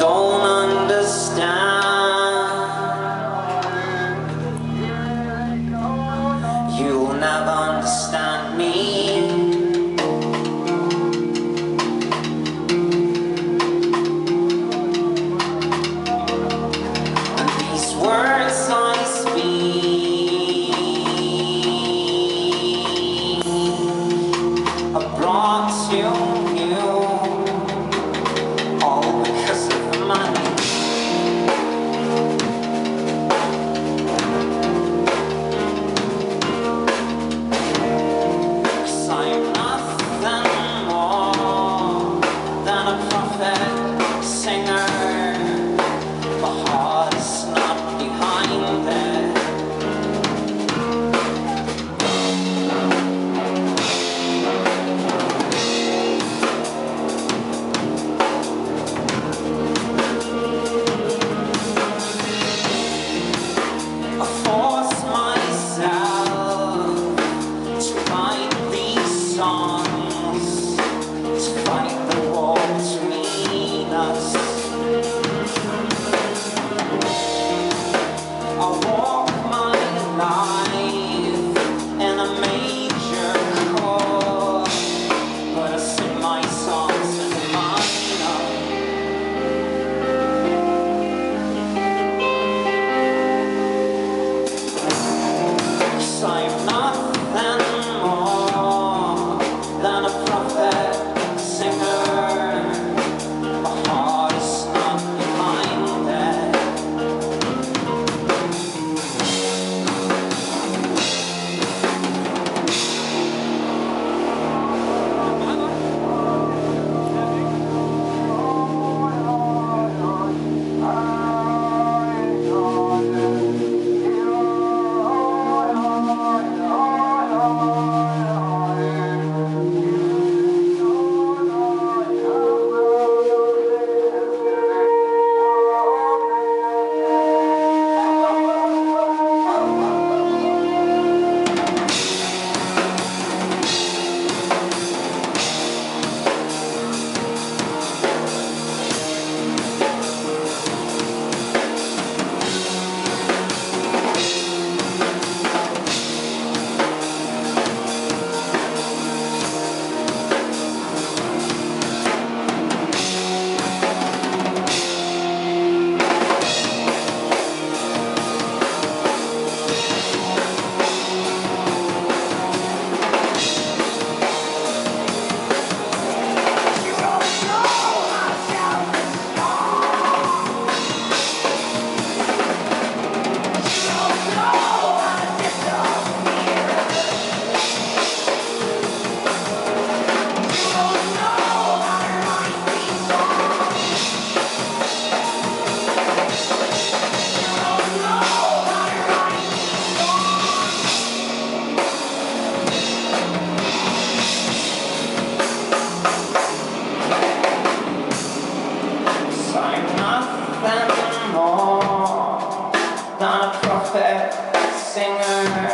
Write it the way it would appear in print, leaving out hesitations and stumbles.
don't understand. You'll never understand me. And these words I speak are brought to you all because of the money. Cause I'm nothing more than a prophet singer. My heart is not behind it. I force myself to write these songs, to fight the war between us. I walk my life in a major chord, but I sing my songs in minor. Cause I'm nothing more than a prophet singer. My heart is not behind it. I'm nothing more than a prophet singer.